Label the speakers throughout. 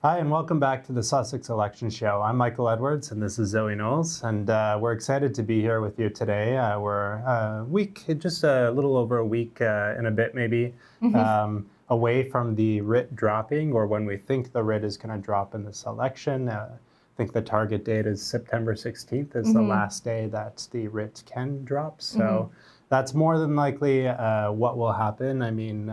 Speaker 1: Hi, and welcome back to the Sussex Election Show. I'm Michael Edwards, and this is Zoe Knowles, and we're excited to be here with you today. We're just a little over a week and a bit maybe, away from the writ dropping, or when we think the writ is going to drop in this election. I think the target date is September 16th is the last day that the writ can drop. So that's more than likely what will happen. I mean,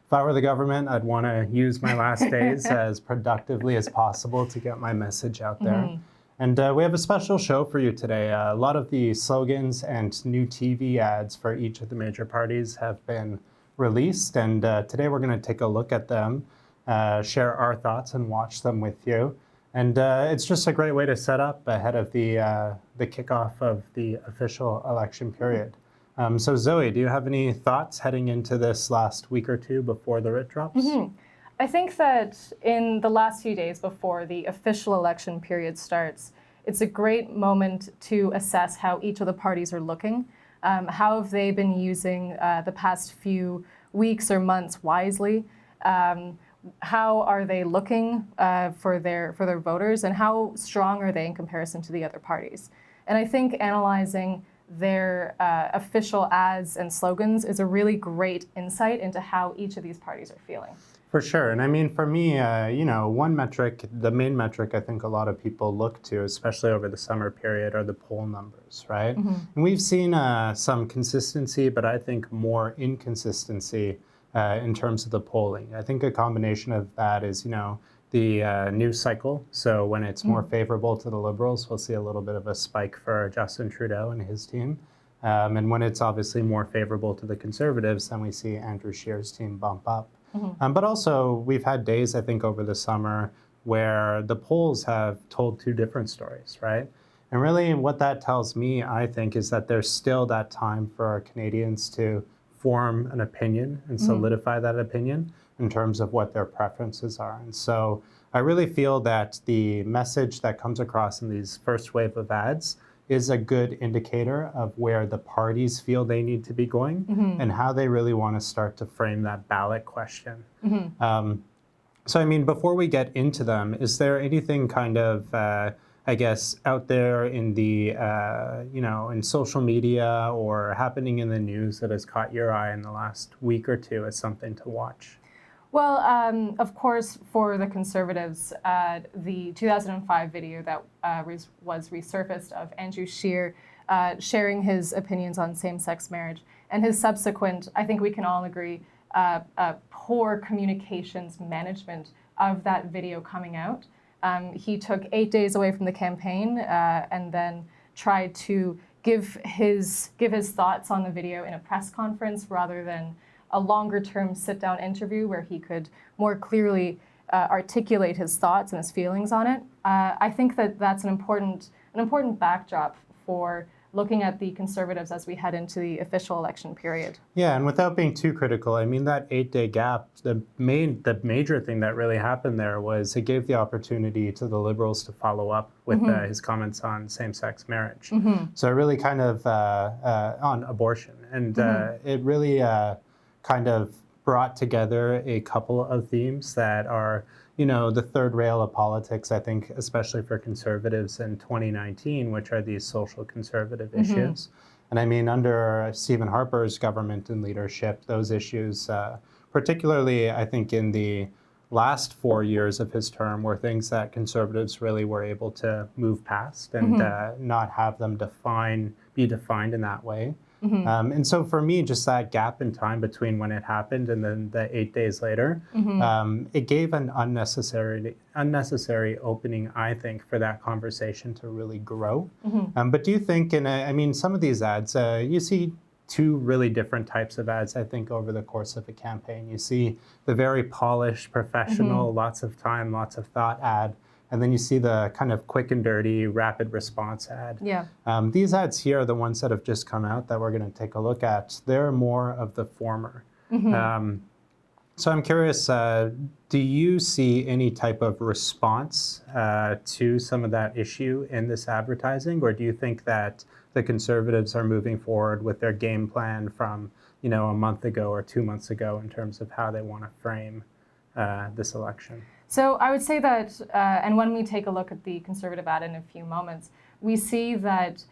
Speaker 1: if I were the government, I'd want to use my last days as productively as possible to get my message out there. And we have a special show for you today. A lot of the slogans and new TV ads for each of the major parties have been released, and today we're going to take a look at them, share our thoughts, and watch them with you. And it's just a great way to set up ahead of the kickoff of the official election period. So Zoe, do you have any thoughts heading into this last week or two before the writ drops?
Speaker 2: I think that in the last few days before the official election period starts, it's a great moment to assess how each of the parties are looking. How have they been using the past few weeks or months wisely? How are they looking for their voters, and how strong are they in comparison to the other parties? And I think analyzing their official ads and slogans is a really great insight into how each of these parties are feeling.
Speaker 1: For sure. And I mean, for me, one metric, the main metric I think a lot of people look to, especially over the summer period, are the poll numbers, right? And we've seen some consistency, but I think more inconsistency in terms of the polling. I think a combination of that is, the news cycle. So when it's more favorable to the Liberals, we'll see a little bit of a spike for Justin Trudeau and his team. And when it's obviously more favorable to the Conservatives, then we see Andrew Scheer's team bump up. But also, we've had days, I think, over the summer where the polls have told two different stories, right? And really what that tells me, I think, is that there's still that time for Canadians to form an opinion and solidify that opinion in terms of what their preferences are. And so I really feel that the message that comes across in these first wave of ads is a good indicator of where the parties feel they need to be going and how they really want to start to frame that ballot question. So, I mean, before we get into them, is there anything kind of, out there in the, in social media or happening in the news that has caught your eye in the last week or two as something to watch?
Speaker 2: Well, of course, for the Conservatives, the 2005 video that was resurfaced of Andrew Scheer sharing his opinions on same-sex marriage, and his subsequent, I think we can all agree, poor communications management of that video coming out. He took 8 days away from the campaign and then tried to give his thoughts on the video in a press conference rather than a longer-term sit-down interview where he could more clearly articulate his thoughts and his feelings on it. I think that that's an important backdrop for looking at the Conservatives as we head into the official election period.
Speaker 1: Yeah, and without being too critical, I mean, that 8-day gap, the major thing that really happened there was it gave the opportunity to the Liberals to follow up with his comments on same-sex marriage. So it really kind of, on abortion, and it really kind of brought together a couple of themes that are, the third rail of politics, I think, especially for Conservatives in 2019, which are these social conservative issues. And I mean, under Stephen Harper's government and leadership, those issues, particularly, I think, in the last 4 years of his term, were things that Conservatives really were able to move past and not have them be defined in that way. And so for me, just that gap in time between when it happened and then the 8 days later, it gave an unnecessary opening, I think, for that conversation to really grow. But do you think, some of these ads, you see two really different types of ads, I think, over the course of a campaign. You see the very polished, professional, lots of time, lots of thought ad. And then you see the kind of quick and dirty, rapid response ad.
Speaker 2: Yeah.
Speaker 1: These ads here are the ones that have just come out that we're going to take a look at. They're more of the former. So I'm curious, do you see any type of response to some of that issue in this advertising? Or do you think that the Conservatives are moving forward with their game plan from, a month ago or 2 months ago in terms of how they want to frame this election?
Speaker 2: So I would say that, and when we take a look at the Conservative ad in a few moments, we see that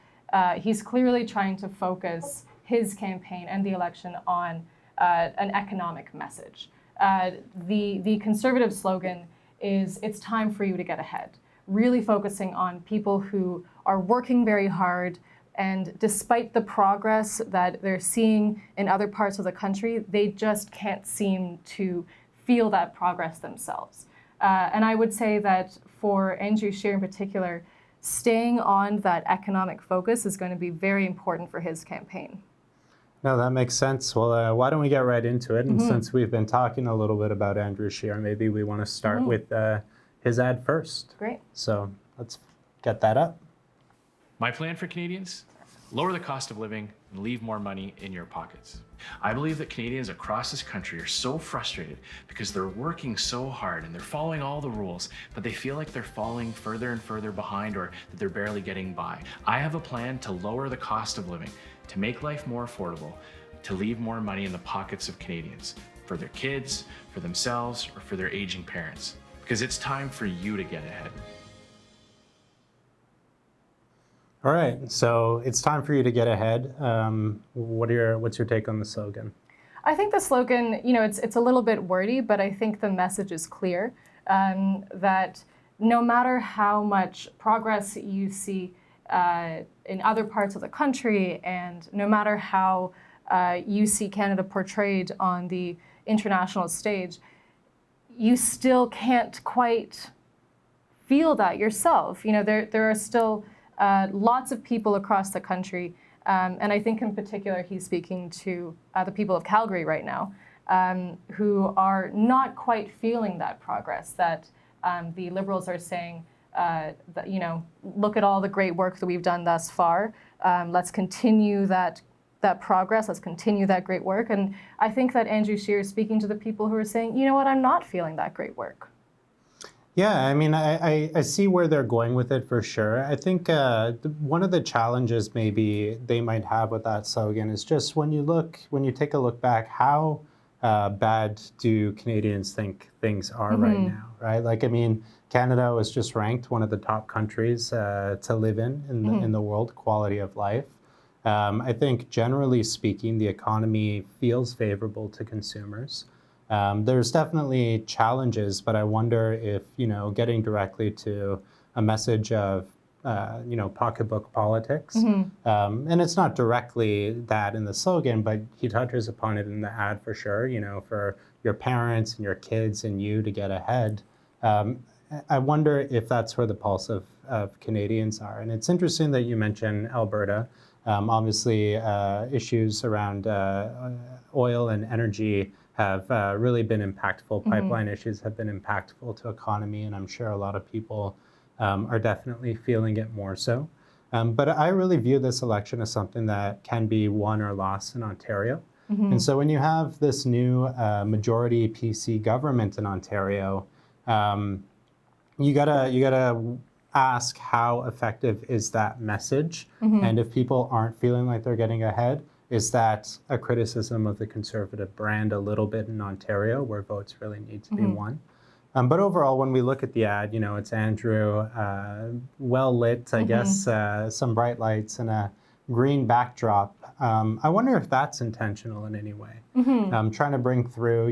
Speaker 2: he's clearly trying to focus his campaign and the election on an economic message. The Conservative slogan is, "It's time for you to get ahead," really focusing on people who are working very hard, and despite the progress that they're seeing in other parts of the country, they just can't seem to feel that progress themselves. And I would say that for Andrew Scheer in particular, staying on that economic focus is going to be very important for his campaign.
Speaker 1: No, that makes sense. Well, why don't we get right into it? And since we've been talking a little bit about Andrew Scheer, maybe we want to start with his ad first.
Speaker 2: Great.
Speaker 1: So let's get that up.
Speaker 3: My plan for Canadians? Lower the cost of living and leave more money in your pockets. I believe that Canadians across this country are so frustrated because they're working so hard and they're following all the rules, but they feel like they're falling further and further behind, or that they're barely getting by. I have a plan to lower the cost of living, to make life more affordable, to leave more money in the pockets of Canadians, for their kids, for themselves, or for their aging parents. Because it's time for you to get ahead.
Speaker 1: All right, so it's time for you to get ahead. What's your take on the slogan?
Speaker 2: I think the slogan, it's a little bit wordy, but I think the message is clear, that no matter how much progress you see in other parts of the country, and no matter how you see Canada portrayed on the international stage, you still can't quite feel that yourself. There are still lots of people across the country, and I think in particular he's speaking to the people of Calgary right now, who are not quite feeling that progress that the Liberals are saying, that, look at all the great work that we've done thus far. Let's continue that progress. Let's continue that great work. And I think that Andrew Scheer is speaking to the people who are saying, you know what, I'm not feeling that great work.
Speaker 1: Yeah, I mean, I see where they're going with it for sure. I think one of the challenges maybe they might have with that slogan is just when you take a look back, how bad do Canadians think things are right now, right? Like, I mean, Canada was just ranked one of the top countries to live in the world, quality of life. I think generally speaking, the economy feels favorable to consumers. There's definitely challenges, but I wonder if, getting directly to a message of, pocketbook politics, and it's not directly that in the slogan, but he touches upon it in the ad for sure, for your parents and your kids and you to get ahead. I wonder if that's where the pulse of Canadians are. And it's interesting that you mentioned Alberta. Obviously, issues around oil and energy have really been impactful. Pipeline issues have been impactful to economy, and I'm sure a lot of people are definitely feeling it more so. But I really view this election as something that can be won or lost in Ontario. And so when you have this new majority PC government in Ontario, you gotta ask how effective is that message, and if people aren't feeling like they're getting ahead, is that a criticism of the Conservative brand a little bit in Ontario, where votes really need to be won? But overall, when we look at the ad, it's Andrew, well lit, I guess, some bright lights and a green backdrop. I wonder if that's intentional in any way. Trying to bring through,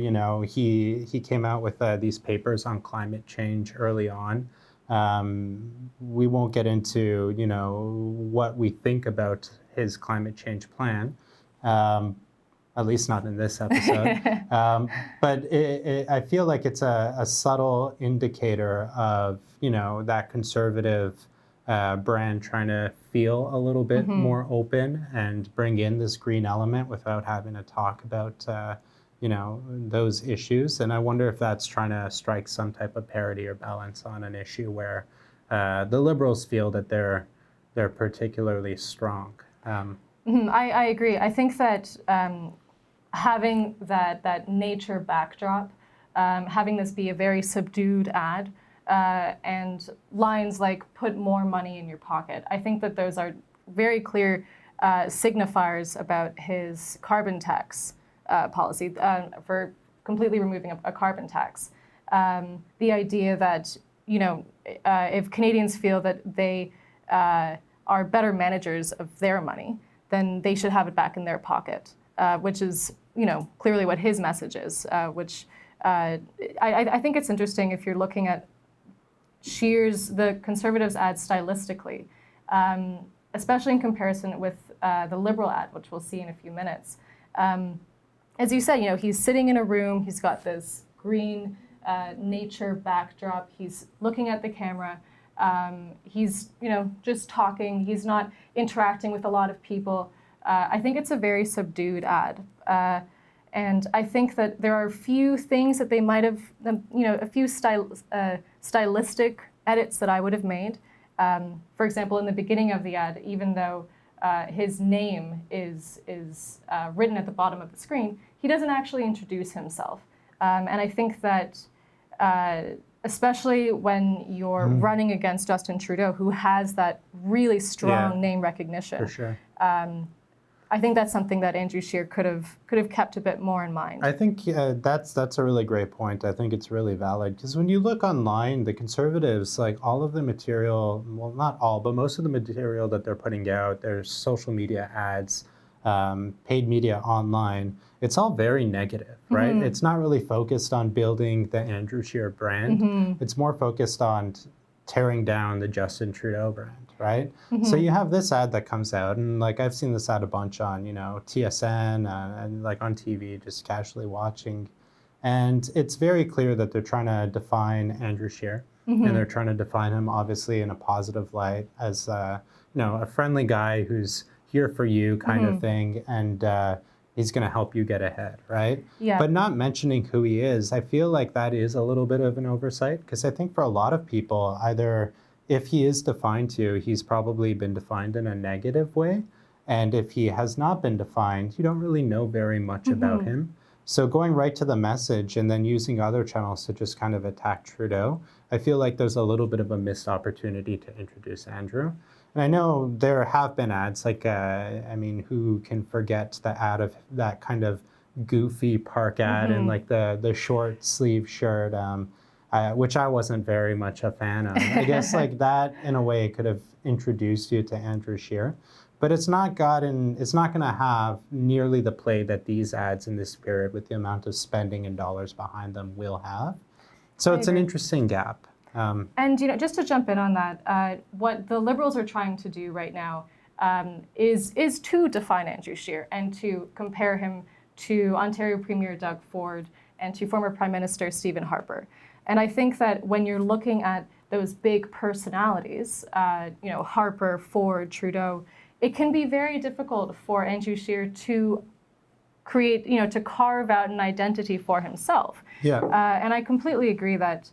Speaker 1: he came out with these papers on climate change early on. We won't get into, what we think about his climate change plan, at least not in this episode. But I feel like it's a subtle indicator of, that Conservative brand trying to feel a little bit more open and bring in this green element without having to talk about, those issues. And I wonder if that's trying to strike some type of parity or balance on an issue where the Liberals feel that they're particularly strong.
Speaker 2: I agree. I think that having that nature backdrop, having this be a very subdued ad, and lines like "put more money in your pocket," I think that those are very clear signifiers about his carbon tax policy, for completely removing a carbon tax. the idea that, if Canadians feel that they are better managers of their money, then they should have it back in their pocket, which is, clearly what his message is, which I think it's interesting if you're looking at the Conservatives' ad stylistically, especially in comparison with the Liberal ad, which we'll see in a few minutes. As you said, he's sitting in a room, he's got this green nature backdrop, he's looking at the camera, he's just talking, he's not interacting with a lot of people. I think it's a very subdued ad. And I think that there are a few things that they might have, a few stylistic edits that I would have made. For example, in the beginning of the ad, even though his name is written at the bottom of the screen, he doesn't actually introduce himself. And I think that especially when you're running against Justin Trudeau, who has that really strong name recognition.
Speaker 1: For sure.
Speaker 2: I think that's something that Andrew Scheer could have kept a bit more in mind.
Speaker 1: I think that's a really great point. I think it's really valid because when you look online, the Conservatives, like all of the material, well, not all, but most of the material that they're putting out, their social media ads, paid media online, it's all very negative, right? It's not really focused on building the Andrew Scheer brand. It's more focused on tearing down the Justin Trudeau brand. Right? So you have this ad that comes out, and like I've seen this ad a bunch on, TSN and like on TV, just casually watching. And it's very clear that they're trying to define Andrew Scheer, and they're trying to define him obviously in a positive light as, a friendly guy who's here for you kind of thing. And he's going to help you get ahead, right?
Speaker 2: Yeah.
Speaker 1: But not mentioning who he is, I feel like that is a little bit of an oversight because I think for a lot of people, either if he is defined to, he's probably been defined in a negative way. And if he has not been defined, you don't really know very much about him. So going right to the message and then using other channels to just kind of attack Trudeau, I feel like there's a little bit of a missed opportunity to introduce Andrew. And I know there have been ads, like, who can forget the ad of that kind of goofy park ad and like the short sleeve shirt, which I wasn't very much a fan of. I guess like that in a way could have introduced you to Andrew Scheer, but it's not going to have nearly the play that these ads in this period with the amount of spending and dollars behind them will have. So it's an interesting gap.
Speaker 2: And just to jump in on that, what the Liberals are trying to do right now is to define Andrew Scheer and to compare him to Ontario Premier Doug Ford and to former Prime Minister Stephen Harper. And I think that when you're looking at those big personalities, Harper, Ford, Trudeau, it can be very difficult for Andrew Scheer to create, to carve out an identity for himself.
Speaker 1: Yeah.
Speaker 2: And I completely agree that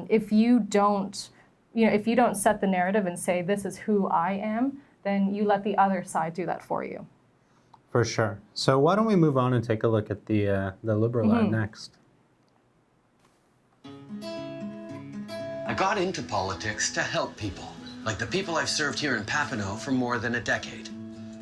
Speaker 2: if you don't set the narrative and say, this is who I am, then you let the other side do that for you.
Speaker 1: For sure. So why don't we move on and take a look at the Liberal ad next.
Speaker 4: I got into politics to help people, like the people I've served here in Papineau for more than a decade.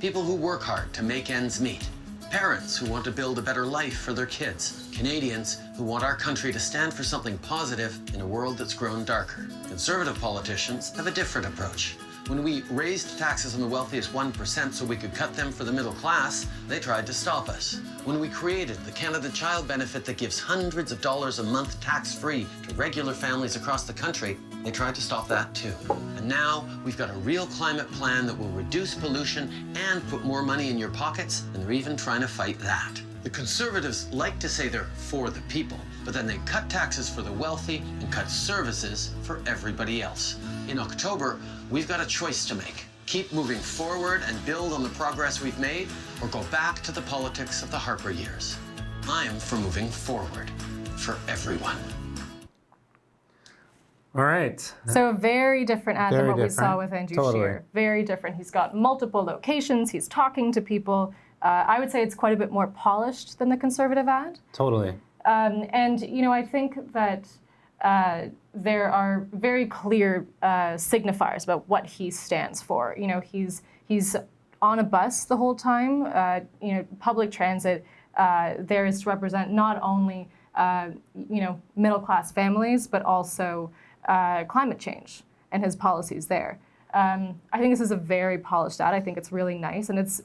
Speaker 4: People who work hard to make ends meet. Parents who want to build a better life for their kids. Canadians who want our country to stand for something positive in a world that's grown darker. Conservative politicians have a different approach. When we raised taxes on the wealthiest 1% so we could cut them for the middle class, they tried to stop us. When we created the Canada Child Benefit that gives hundreds of dollars a month tax-free to regular families across the country, they tried to stop that too. And now we've got a real climate plan that will reduce pollution and put more money in your pockets, and they're even trying to fight that. The Conservatives like to say they're for the people, but then they cut taxes for the wealthy and cut services for everybody else. In October, we've got a choice to make. Keep moving forward and build on the progress we've made, or go back to the politics of the Harper years. I'm for moving forward, for everyone.
Speaker 1: All right.
Speaker 2: So a very different ad than what we saw with Andrew
Speaker 1: Totally.
Speaker 2: Scheer. Very different. He's got multiple locations. He's talking to people. I would say it's quite a bit more polished than the Conservative ad.
Speaker 1: Totally.
Speaker 2: And I think that there are very clear signifiers about what he stands for. He's on a bus the whole time. Public transit there is to represent not only middle-class families, but also climate change and his policies there. I think this is a very polished ad. I think it's really nice, and it's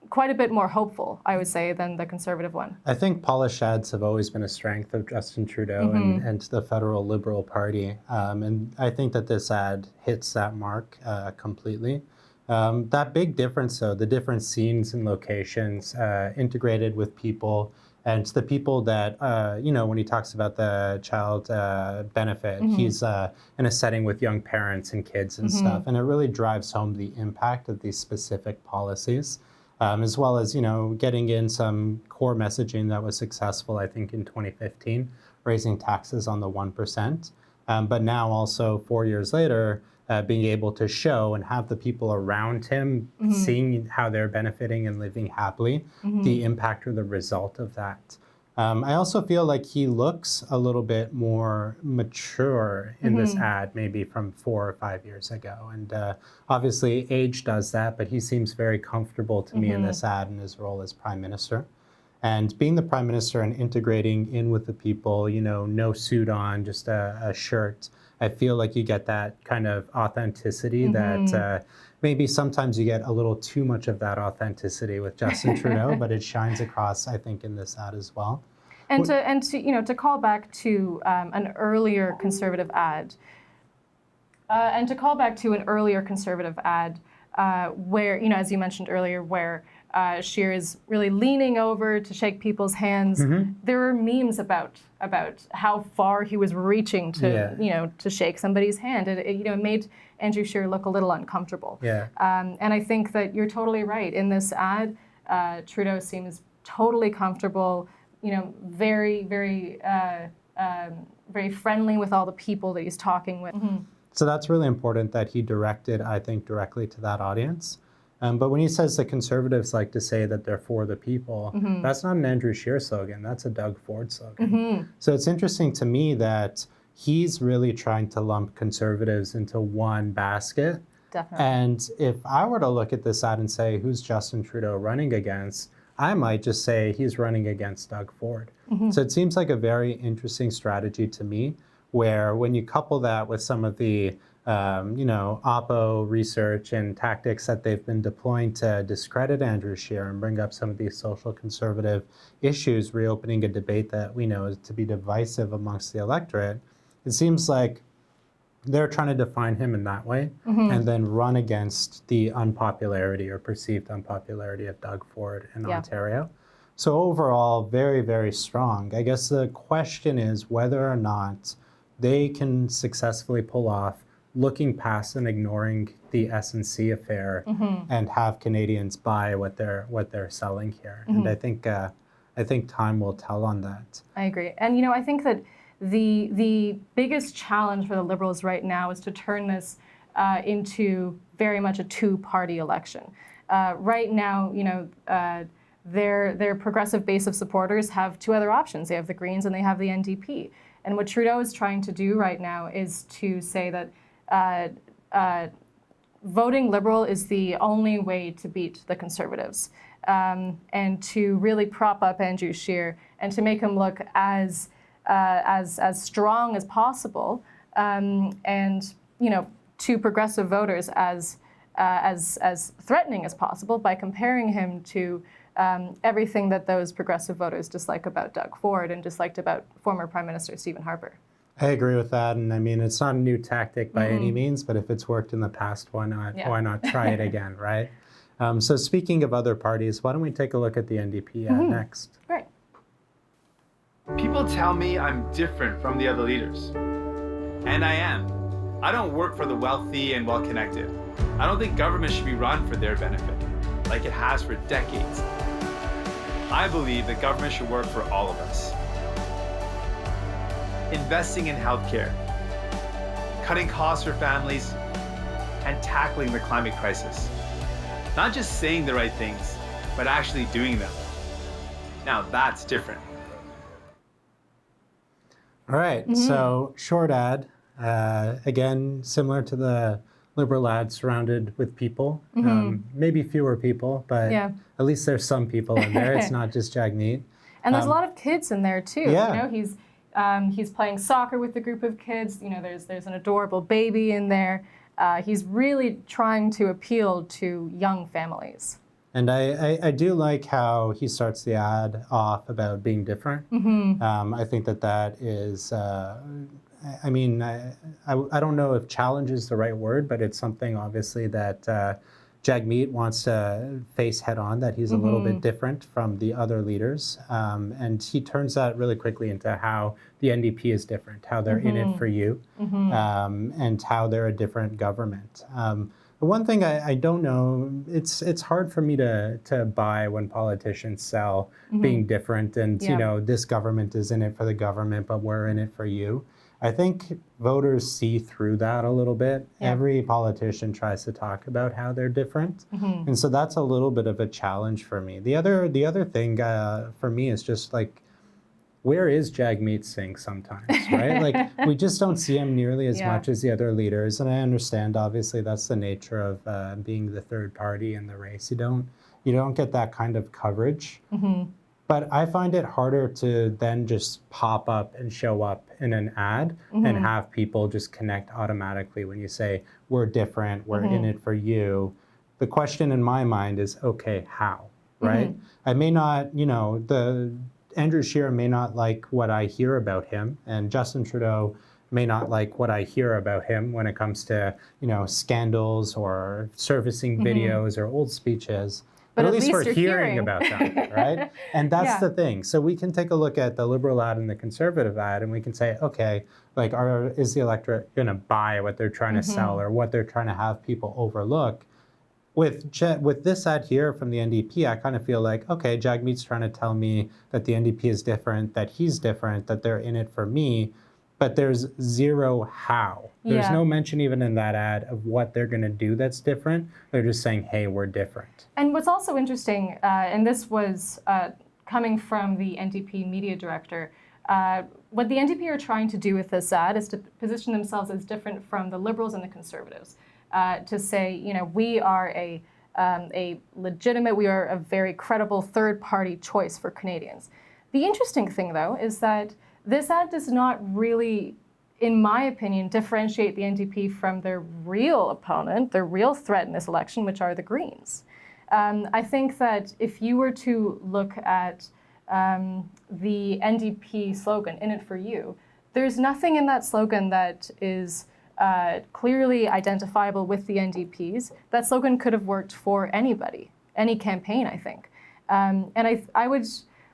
Speaker 2: quite a bit more hopeful, I would say, than the Conservative one.
Speaker 1: I think polished ads have always been a strength of Justin Trudeau and the federal Liberal Party. And I think that this ad hits that mark completely. That big difference, though, the different scenes and locations integrated with people, and the people that, when he talks about the child benefit, he's in a setting with young parents and kids and stuff. And it really drives home the impact of these specific policies. As well as, getting in some core messaging that was successful, I think, in 2015, raising taxes on the 1%. But now also 4 years later, being able to show and have the people around him seeing how they're benefiting and living happily, the impact or the result of that. I also feel like he looks a little bit more mature in this ad, maybe from 4 or 5 years ago. And obviously age does that, but he seems very comfortable to me in this ad in his role as Prime Minister. And being the Prime Minister and integrating in with the people, no suit on, just a shirt, I feel like you get that kind of authenticity that maybe sometimes you get a little too much of that authenticity with Justin Trudeau, but it shines across, I think, in this ad as well.
Speaker 2: And to call back to an earlier Conservative ad, where, as you mentioned earlier, where Scheer is really leaning over to shake people's hands. There were memes about how far he was reaching to to shake somebody's hand. It made Andrew Scheer look a little uncomfortable. And I think that you're totally right. In this ad, Trudeau seems totally comfortable. Very, very, very friendly with all the people that he's talking with.
Speaker 1: So that's really important that he directed, I think, directly to that audience. But when he says the Conservatives like to say that they're for the people, that's not an Andrew Scheer slogan. That's a Doug Ford slogan. So it's interesting to me that he's really trying to lump Conservatives into one basket.
Speaker 2: Definitely.
Speaker 1: And if I were to look at this ad and say, who's Justin Trudeau running against, I might just say he's running against Doug Ford. So it seems like a very interesting strategy to me, where when you couple that with some of the Oppo research and tactics that they've been deploying to discredit Andrew Scheer and bring up some of these social conservative issues, reopening a debate that we know is to be divisive amongst the electorate, it seems like they're trying to define him in that way and then run against the unpopularity or perceived unpopularity of Doug Ford in Ontario. So overall, very, very strong. I guess the question is whether or not they can successfully pull off looking past and ignoring the S&C affair and have Canadians buy what they're selling here. And I think time will tell on that.
Speaker 2: I agree. And I think that the biggest challenge for the Liberals right now is to turn this into very much a two-party election. Right now, their progressive base of supporters have two other options. They have the Greens and they have the NDP. And what Trudeau is trying to do right now is to say that voting Liberal is the only way to beat the Conservatives, and to really prop up Andrew Scheer and to make him look as strong as possible, and to progressive voters as threatening as possible by comparing him to everything that those progressive voters dislike about Doug Ford and disliked about former Prime Minister Stephen Harper.
Speaker 1: I agree with that, and I mean it's not a new tactic by any means, but if it's worked in the past, why not try it again, right? So speaking of other parties, why don't we take a look at the NDP next?
Speaker 2: Great.
Speaker 5: People tell me I'm different from the other leaders, and I am. I don't work for the wealthy and well-connected. I don't think government should be run for their benefit, like it has for decades. I believe that government should work for all of us. Investing in healthcare, cutting costs for families, and tackling the climate crisis. Not just saying the right things, but actually doing them. Now that's different.
Speaker 1: All right, so short ad, again, similar to the Liberal ad, surrounded with people, maybe fewer people, but at least there's some people in there. It's not just Jagmeet.
Speaker 2: And there's a lot of kids in there too.
Speaker 1: Yeah.
Speaker 2: You know, he's playing soccer with a group of kids. You know, there's an adorable baby in there. He's really trying to appeal to young families.
Speaker 1: And I do like how he starts the ad off about being different. I think that is, I mean, I don't know if challenge is the right word, but it's something obviously that Jagmeet wants to face head on, that he's a little bit different from the other leaders. And he turns that really quickly into how the NDP is different, how they're in it for you, and how they're a different government. The one thing I don't know, it's hard for me to buy when politicians sell being different and, you know, this government is in it for the government, but we're in it for you. I think voters see through that a little bit.
Speaker 2: Yeah.
Speaker 1: Every politician tries to talk about how they're different. And so that's a little bit of a challenge for me. The other thing for me is just like, where is Jagmeet Singh sometimes, right? Like, we just don't see him nearly as much as the other leaders. And I understand, obviously, that's the nature of being the third party in the race. You don't get that kind of coverage. But I find it harder to then just pop up and show up in an ad and have people just connect automatically when you say, we're different, we're in it for you. The question in my mind is, okay, how, right? I may not, you know, Andrew Scheer may not like what I hear about him, and Justin Trudeau may not like what I hear about him when it comes to, you know, scandals or servicing videos or old speeches. But at least we're hearing about them, right? And that's the thing. So we can take a look at the Liberal ad and the Conservative ad, and we can say, okay, like, is the electorate going to buy what they're trying to sell or what they're trying to have people overlook? With this ad here from the NDP, I kind of feel like, okay, Jagmeet's trying to tell me that the NDP is different, that he's different, that they're in it for me, but there's zero how. There's no mention even in that ad of what they're going to do that's different. They're just saying, hey, we're different. And
Speaker 2: what's also interesting, and this was coming from the NDP media director, what the NDP are trying to do with this ad is to position themselves as different from the Liberals and the Conservatives. To say, you know, we are a legitimate, we are a very credible third-party choice for Canadians. The interesting thing, though, is that this ad does not really, in my opinion, differentiate the NDP from their real opponent, their real threat in this election, which are the Greens. I think that if you were to look at the NDP slogan, "In it for you," there's nothing in that slogan that is clearly identifiable with the NDPs. That slogan could have worked for anybody, any campaign, I think. And I would.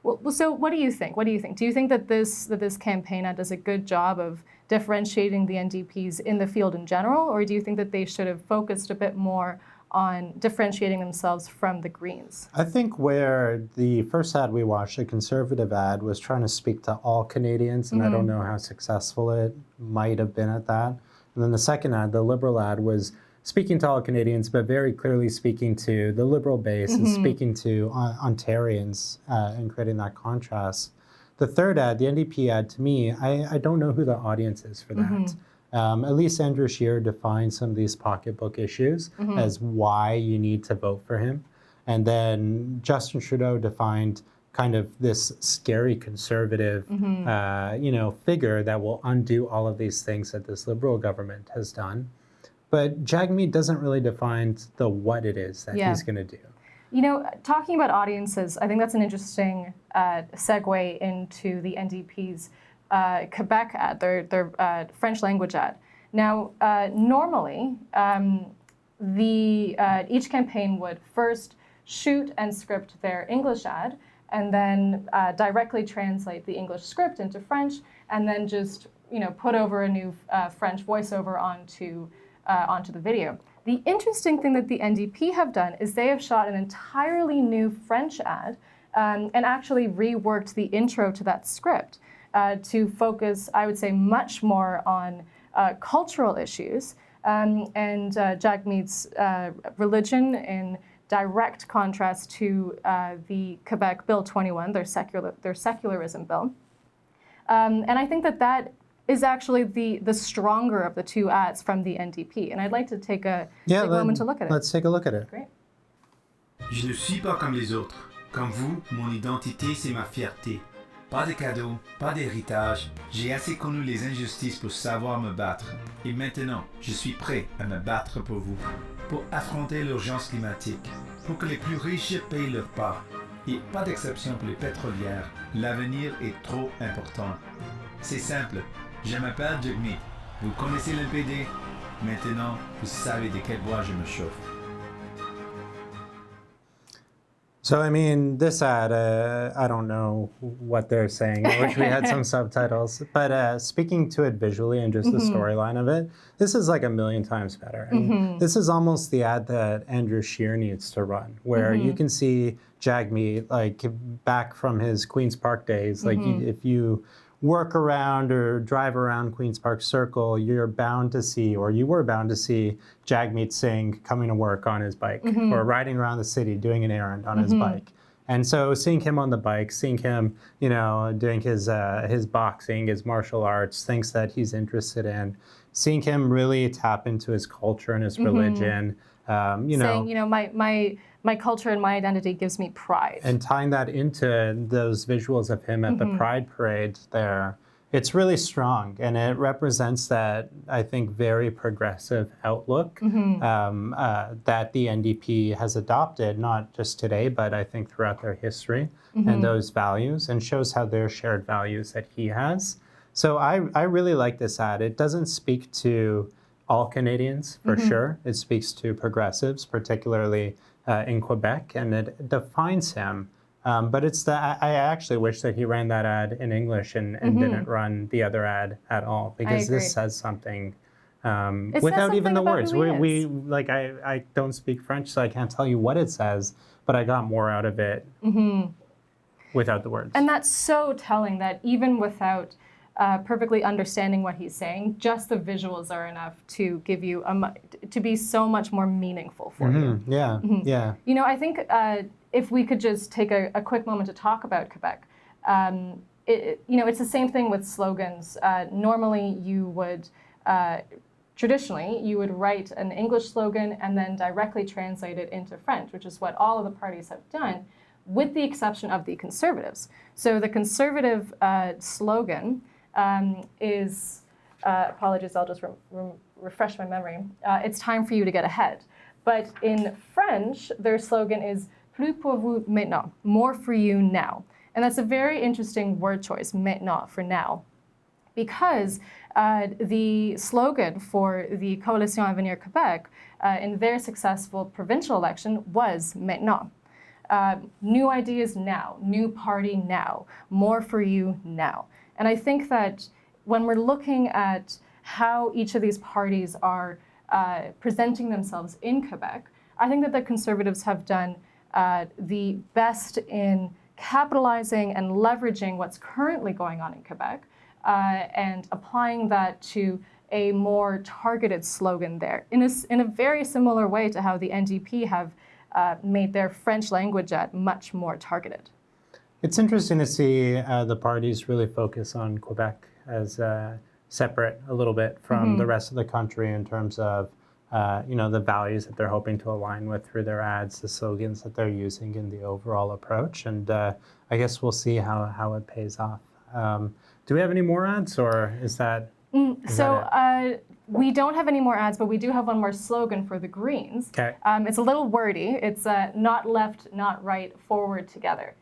Speaker 2: Well, so what do you think? What do you think? Do you think that this campaign ad does a good job of differentiating the NDPs in the field in general, or do you think that they should have focused a bit more on differentiating themselves from the Greens?
Speaker 1: I think where the first ad we watched, the Conservative ad, was trying to speak to all Canadians, and I don't know how successful it might have been at that. And then the second ad, the Liberal ad, was speaking to all Canadians, but very clearly speaking to the Liberal base and speaking to Ontarians and creating that contrast. The third ad, the NDP ad, to me, I don't know who the audience is for that. At least Andrew Scheer defined some of these pocketbook issues as why you need to vote for him. And then Justin Trudeau defined kind of this scary conservative, figure that will undo all of these things that this Liberal government has done. But Jagmeet doesn't really define the what it is that he's going to do.
Speaker 2: You know, talking about audiences, I think that's an interesting segue into the NDP's Quebec ad, their French language ad. Now, normally, each campaign would first shoot and script their English ad, and then directly translate the English script into French, and then just put over a new French voiceover onto the video. The interesting thing that the NDP have done is they have shot an entirely new French ad and actually reworked the intro to that script to focus, I would say, much more on cultural issues and Jagmeet's religion in direct contrast to the Quebec Bill 21, their secularism bill. And I think that is actually the stronger of the two ads from the NDP. And I'd like to take a moment to look at it.
Speaker 1: Let's take a look at it.
Speaker 2: Great.
Speaker 6: Je ne suis pas comme les autres. Comme vous, mon identité, c'est ma fierté. Pas de cadeaux, pas d'héritage, j'ai assez connu les injustices pour savoir me battre. Et maintenant, je suis prêt à me battre pour vous, pour affronter l'urgence climatique, pour que les plus riches payent leur part. Et pas d'exception pour les pétrolières, l'avenir est trop important. C'est simple, je m'appelle Jagmeet, vous connaissez l'NPD, maintenant vous savez de quel bois je me chauffe.
Speaker 1: So, I mean, this ad, I don't know what they're saying. I wish we had some subtitles. But speaking to it visually and just the storyline of it, this is like a million times better. And this is almost the ad that Andrew Scheer needs to run, where you can see Jagmeet, like, back from his Queen's Park days. Like, if you work around or drive around Queen's Park Circle, you're bound to see, or you were bound to see, Jagmeet Singh coming to work on his bike or riding around the city doing an errand on his bike. And so seeing him on the bike, seeing him, you know, doing his boxing, his martial arts, things that he's interested in, seeing him really tap into his culture and his religion, you know.
Speaker 2: Saying, you know, my culture and my identity gives me pride.
Speaker 1: And tying that into those visuals of him at the Pride Parade there, it's really strong. And it represents that, I think, very progressive outlook that the NDP has adopted, not just today, but I think throughout their history, and those values, and shows how they're shared values that he has. So I really like this ad. It doesn't speak to all Canadians, for sure. It speaks to progressives, particularly in Quebec, and it defines him. But it's I actually wish that he ran that ad in English and didn't run the other ad at all, because this says something without even the words. We like I don't speak French, so I can't tell you what it says, but I got more out of it without the words.
Speaker 2: And that's so telling that even without perfectly understanding what he's saying, just the visuals are enough to give you to be so much more meaningful for you.
Speaker 1: Yeah, yeah.
Speaker 2: You know, I think if we could just take a quick moment to talk about Quebec, you know, it's the same thing with slogans. Normally, you would traditionally you would write an English slogan and then directly translate it into French, which is what all of the parties have done, with the exception of the Conservatives. So the Conservative slogan is, apologies, I'll just refresh my memory. It's time for you to get ahead. But in French, their slogan is plus pour vous maintenant, more for you now. And that's a very interesting word choice, maintenant, for now, because the slogan for the Coalition Avenir Québec in their successful provincial election was maintenant. New ideas now, new party now, more for you now. And I think that when we're looking at how each of these parties are presenting themselves in Quebec, I think that the Conservatives have done the best in capitalizing and leveraging what's currently going on in Quebec and applying that to a more targeted slogan there in a very similar way to how the NDP have made their French language ad much more targeted.
Speaker 1: It's interesting to see the parties really focus on Quebec as separate a little bit from the rest of the country in terms of you know, the values that they're hoping to align with through their ads, the slogans that they're using in the overall approach. And I guess we'll see how it pays off. Do we have any more ads, or is that? We don't have any more ads, but we do have one more slogan for the Greens. Okay. It's a little wordy. It's not left, not right, forward together.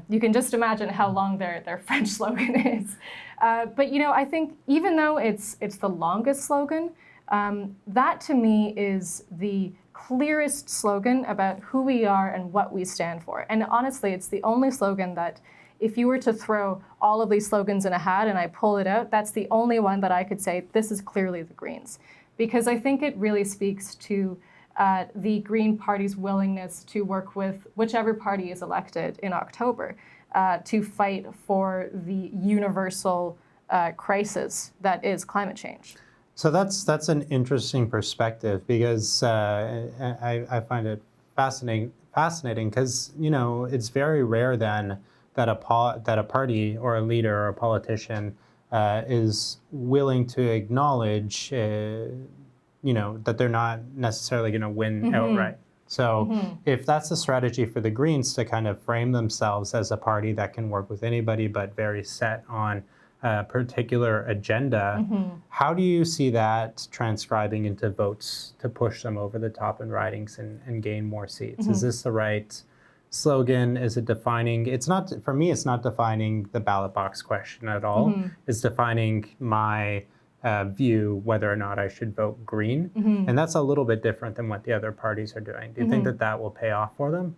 Speaker 1: You can just imagine how long their French slogan is. But you know, I think even though it's the longest slogan, that to me is the clearest slogan about who we are and what we stand for. And honestly, it's the only slogan that, if you were to throw all of these slogans in a hat and I pull it out, that's the only one that I could say, this is clearly the Greens. Because I think it really speaks to the Green Party's willingness to work with whichever party is elected in October to fight for the universal crisis that is climate change. So that's an interesting perspective, because I find it fascinating because, you know, it's very rare then that a party or a leader or a politician is willing to acknowledge, you know, that they're not necessarily going to win outright. So if that's a strategy for the Greens to kind of frame themselves as a party that can work with anybody but very set on a particular agenda, how do you see that transcribing into votes to push them over the top in ridings and gain more seats? Is this the right slogan? Is it defining? It's not, for me, it's not defining the ballot box question at all. It's defining my view whether or not I should vote Green. And that's a little bit different than what the other parties are doing. Do you think that that will pay off for them?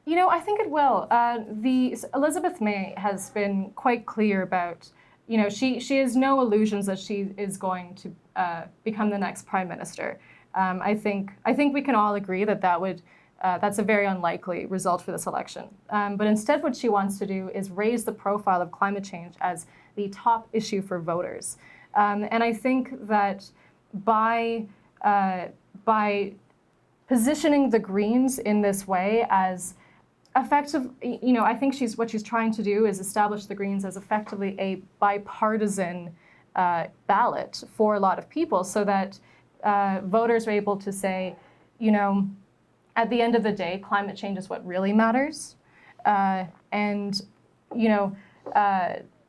Speaker 2: You know, I think it will. Elizabeth May has been quite clear about, you know, she has no illusions that she is going to become the next prime minister. I think we can all agree that that's a very unlikely result for this election. But instead, what she wants to do is raise the profile of climate change as the top issue for voters. And I think that by positioning the Greens in this way as effective, you know, I think what she's trying to do is establish the Greens as effectively a bipartisan ballot for a lot of people, so that voters are able to say, you know, at the end of the day, climate change is what really matters, and, you know,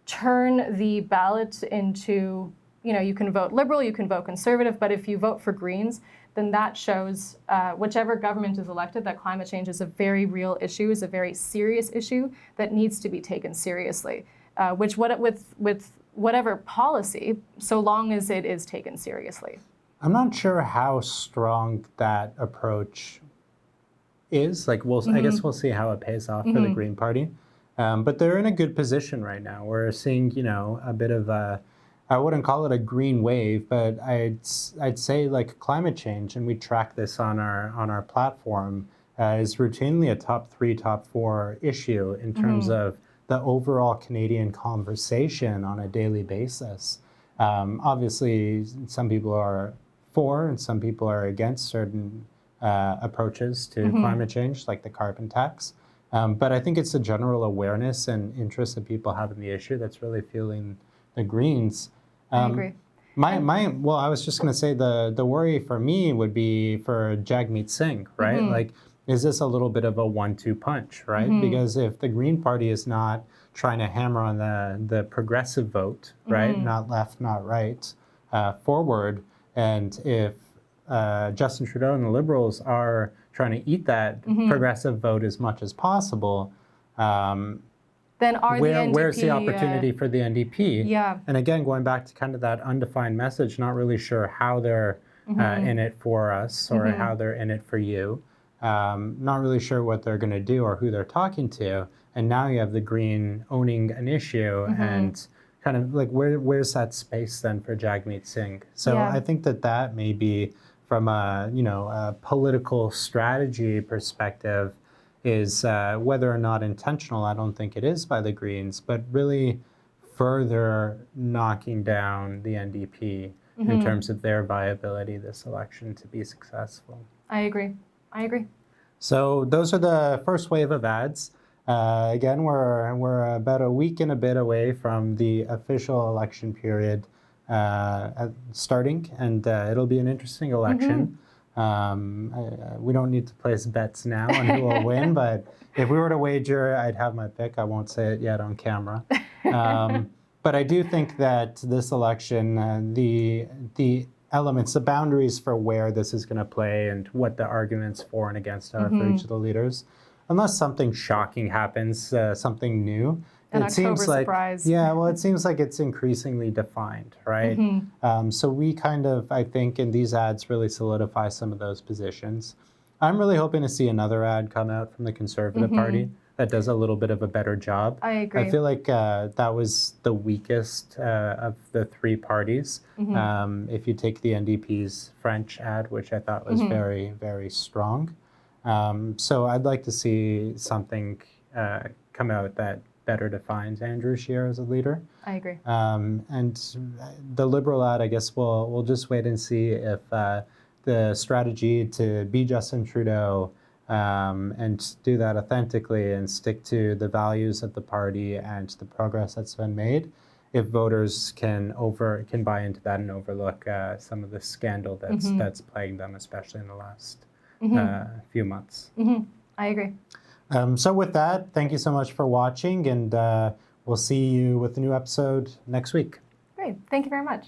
Speaker 2: turn the ballot into, you know, you can vote Liberal, you can vote Conservative, but if you vote for Greens, then that shows whichever government is elected that climate change is a very real issue, is a very serious issue that needs to be taken seriously, with whatever policy, so long as it is taken seriously.
Speaker 1: I'm not sure how strong that approach is. Like, I guess we'll see how it pays off for the Green Party. But they're in a good position right now. We're seeing, you know, a bit of a, I wouldn't call it a green wave, but I'd say like climate change, and we track this on our platform, is routinely a top 3, top 4 issue in terms of the overall Canadian conversation on a daily basis. Obviously, some people are for and some people are against certain approaches to climate change, like the carbon tax. But I think it's a general awareness and interest that people have in the issue that's really fueling the Greens.
Speaker 2: I agree.
Speaker 1: Well, I was just going to say the worry for me would be for Jagmeet Singh, right? Like, is this a little bit of a 1-2 punch, right? Because if the Green Party is not trying to hammer on the progressive vote, right, not left, not right, forward, and if Justin Trudeau and the Liberals are trying to eat that progressive vote as much as possible,
Speaker 2: then
Speaker 1: where's the opportunity for the NDP?
Speaker 2: Yeah.
Speaker 1: And again, going back to kind of that undefined message, not really sure how they're in it for us or how they're in it for you. Not really sure what they're going to do or who they're talking to. And now you have the Green owning an issue and kind of like where's that space then for Jagmeet Singh? So I think that may be, from a, you know, a political strategy perspective, is whether or not intentional, I don't think it is by the Greens, but really further knocking down the NDP in terms of their viability this election to be successful.
Speaker 2: I agree.
Speaker 1: So those are the first wave of ads. Again, we're about a week and a bit away from the official election period starting, and it'll be an interesting election. We don't need to place bets now on who will win, but if we were to wager, I'd have my pick. I won't say it yet on camera. But I do think that this election, the elements, the boundaries for where this is going to play and what the arguments for and against are for each of the leaders, unless something shocking happens, something new, it seems like,
Speaker 2: surprise.
Speaker 1: Yeah, well, it seems like it's increasingly defined, right? So we kind of, I think, in these ads really solidify some of those positions. I'm really hoping to see another ad come out from the Conservative Party that does a little bit of a better job.
Speaker 2: I agree.
Speaker 1: I feel like that was the weakest of the 3 parties. If you take the NDP's French ad, which I thought was very, very strong. So I'd like to see something come out that better defines Andrew Scheer as a leader.
Speaker 2: I agree.
Speaker 1: And the Liberal ad, I guess we'll just wait and see if the strategy to be Justin Trudeau and do that authentically and stick to the values of the party and the progress that's been made, if voters can buy into that and overlook some of the scandal that's plagued them, especially in the last few months.
Speaker 2: I agree.
Speaker 1: So with that, thank you so much for watching, and we'll see you with a new episode next week.
Speaker 2: Great. Thank you very much.